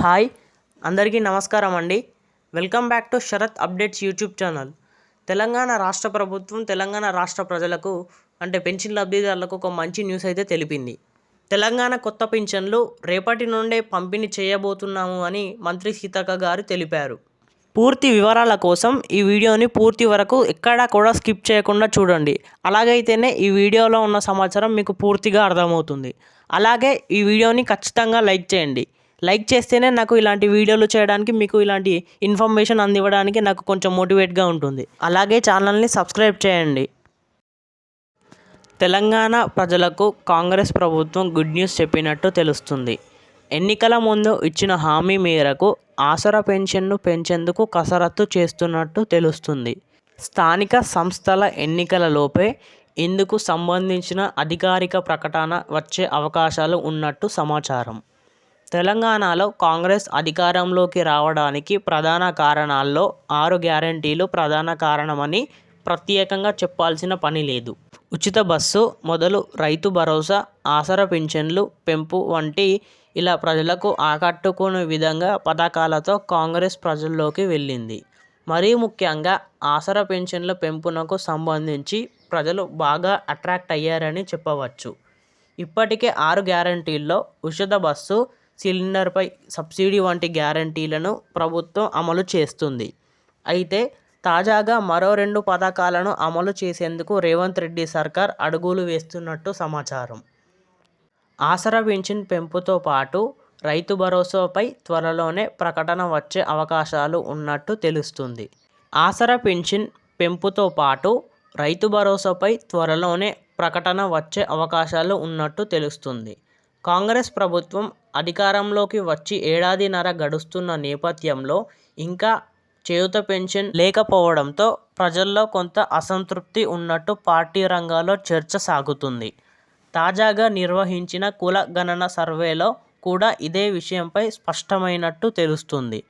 Hi అందరికీ నమస్కారం అండి. Welcome back to Sharath updates YouTube channel. Telangana రాష్ట్ర ప్రభుత్వం తెలంగాణ రాష్ట్ర ప్రజలకు అంటే పెన్షన్ లబ్ధిదారులకు ఒక మంచి న్యూస్ అయితే తెలిపింది. తెలంగాణ కొత్త పింఛన్లు రేపటి నుండే పంపిణీ చేయబోతున్నాము అని మంత్రి సీతక్క గారు తెలిపారు. పూర్తి వివరాల కోసం ఈ వీడియోని పూర్తి వరకు ఎక్కడా కూడా స్కిప్ చేయకుండా చూడండి. అలాగైతేనే ఈ వీడియోలో ఉన్న సమాచారం మీకు పూర్తిగా అర్థమవుతుంది. అలాగే ఈ వీడియోని ఖచ్చితంగా లైక్ చేయండి. లైక్ చేస్తేనే నాకు ఇలాంటి వీడియోలు చేయడానికి, మీకు ఇలాంటి ఇన్ఫర్మేషన్ అందివ్వడానికి నాకు కొంచెం మోటివేట్గా ఉంటుంది. అలాగే ఛానల్ని సబ్స్క్రైబ్ చేయండి. తెలంగాణ ప్రజలకు కాంగ్రెస్ ప్రభుత్వం గుడ్ న్యూస్ చెప్పినట్టు తెలుస్తుంది. ఎన్నికల ముందు ఇచ్చిన హామీ మేరకు ఆసరా పెన్షన్ను పెంచేందుకు కసరత్తు చేస్తున్నట్టు తెలుస్తుంది. స్థానిక సంస్థల ఎన్నికలలోపే ఇందుకు సంబంధించిన అధికారిక ప్రకటన వచ్చే అవకాశాలు ఉన్నట్టు సమాచారం. తెలంగాణలో కాంగ్రెస్ అధికారంలోకి రావడానికి ప్రధాన కారణాల్లో 6 గ్యారెంటీలు ప్రధాన కారణమని ప్రత్యేకంగా చెప్పాల్సిన పని లేదు. ఉచిత బస్సు మొదలు రైతు భరోసా, ఆసరా పింఛన్లు పెంపు వంటి ఇలా ప్రజలకు ఆకట్టుకునే విధంగా పథకాలతో కాంగ్రెస్ ప్రజల్లోకి వెళ్ళింది. మరీ ముఖ్యంగా ఆసరా పెన్షన్ల పెంపునకు సంబంధించి ప్రజలు బాగా అట్రాక్ట్ అయ్యారని చెప్పవచ్చు. ఇప్పటికే 6 గ్యారెంటీల్లో ఉచిత బస్సు, సిలిండర్పై సబ్సిడీ వంటి గ్యారెంటీలను ప్రభుత్వం అమలు చేస్తుంది. అయితే తాజాగా మరో 2 పథకాలను అమలు చేసేందుకు రేవంత్ రెడ్డి సర్కార్ అడుగులు వేస్తున్నట్టు సమాచారం. ఆసరా పింఛన్ పెంపుతో పాటు రైతు భరోసాపై త్వరలోనే ప్రకటన వచ్చే అవకాశాలు ఉన్నట్టు తెలుస్తుంది. ఆసరా పింఛన్ పెంపుతో పాటు రైతు భరోసాపై త్వరలోనే ప్రకటన వచ్చే అవకాశాలు ఉన్నట్టు తెలుస్తుంది. కాంగ్రెస్ ప్రభుత్వం అధికారంలోకి వచ్చి ఏడాదిన్నర గడుస్తున్న నేపథ్యంలో ఇంకా చేయూత పెన్షన్ లేకపోవడంతో ప్రజల్లో కొంత అసంతృప్తి ఉన్నట్టు పార్టీ రంగాల్లో చర్చ సాగుతుంది. తాజాగా నిర్వహించిన కుల గణన సర్వేలో కూడా ఇదే విషయంపై స్పష్టమైనట్టు తెలుస్తుంది.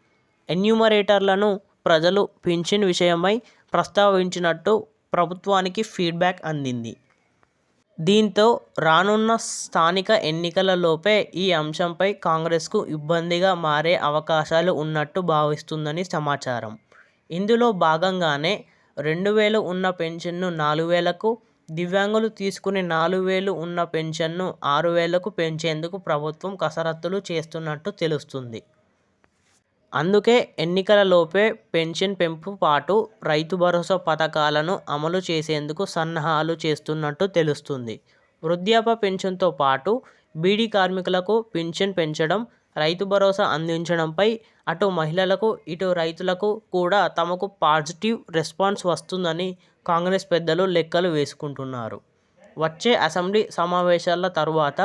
ఎన్యూమరేటర్లను ప్రజలు పింఛన్ విషయమై ప్రస్తావించినట్టు ప్రభుత్వానికి ఫీడ్బ్యాక్ అందింది. దీంతో రానున్న స్థానిక ఎన్నికలలోపే ఈ అంశంపై కాంగ్రెస్కు ఇబ్బందిగా మారే అవకాశాలు ఉన్నట్టు భావిస్తుందని సమాచారం. ఇందులో భాగంగానే 2,000 ఉన్న పెన్షన్ను 4,000కు, దివ్యాంగులు తీసుకునే 4,000 ఉన్న పెన్షన్ను 6,000కు పెంచేందుకు ప్రభుత్వం కసరత్తులు చేస్తున్నట్టు తెలుస్తుంది. అందుకే ఎన్నికలలోపే పెన్షన్ పెంపు పాటు రైతు భరోసా పథకాలను అమలు చేసేందుకు సన్నాహాలు చేస్తున్నట్టు తెలుస్తుంది. వృద్ధాప్య పెన్షన్తో పాటు బీడీ కార్మికులకు పింఛన్ పెంచడం, రైతు భరోసా అందించడంపై అటు మహిళలకు, ఇటు రైతులకు కూడా తమకు పాజిటివ్ రెస్పాన్స్ వస్తుందని కాంగ్రెస్ పెద్దలు లెక్కలు వేసుకుంటున్నారు. వచ్చే అసెంబ్లీ సమావేశాల తరువాత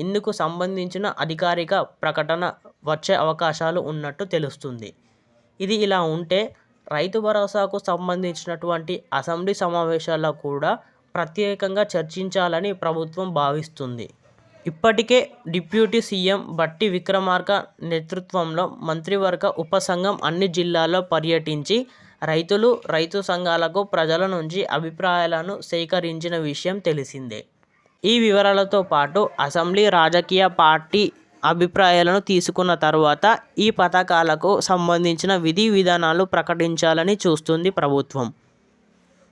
ఇందుకు సంబంధించిన అధికారిక ప్రకటన వచ్చే అవకాశాలు ఉన్నట్టు తెలుస్తుంది. ఇది ఇలా ఉంటే రైతు భరోసాకు సంబంధించినటువంటి అసెంబ్లీ సమావేశాల్లో కూడా ప్రత్యేకంగా చర్చించాలని ప్రభుత్వం భావిస్తుంది. ఇప్పటికే డిప్యూటీ సీఎం బట్టి విక్రమార్క నేతృత్వంలో మంత్రివర్గ ఉపసంఘం అన్ని జిల్లాల్లో పర్యటించి రైతులు, రైతు సంఘాలకు ప్రజల నుంచి అభిప్రాయాలను సేకరించిన విషయం తెలిసిందే. ఈ వివరాలతో పాటు అసెంబ్లీ రాజకీయ పార్టీ అభిప్రాయాలను తీసుకున్న తర్వాత ఈ పథకాలకు సంబంధించిన విధి విధానాలు ప్రకటించాలని చూస్తుంది ప్రభుత్వం.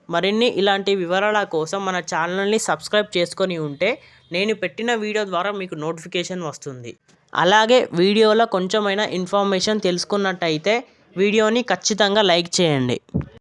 మరిన్ని ఇలాంటి వివరాల కోసం మన ఛానల్ని సబ్స్క్రైబ్ చేసుకొని ఉంటే నేను పెట్టిన వీడియో ద్వారా మీకు నోటిఫికేషన్ వస్తుంది. అలాగే వీడియోలో కొంచెమైనా ఇన్ఫర్మేషన్ తెలుసుకున్నట్టయితే వీడియోని ఖచ్చితంగా లైక్ చేయండి.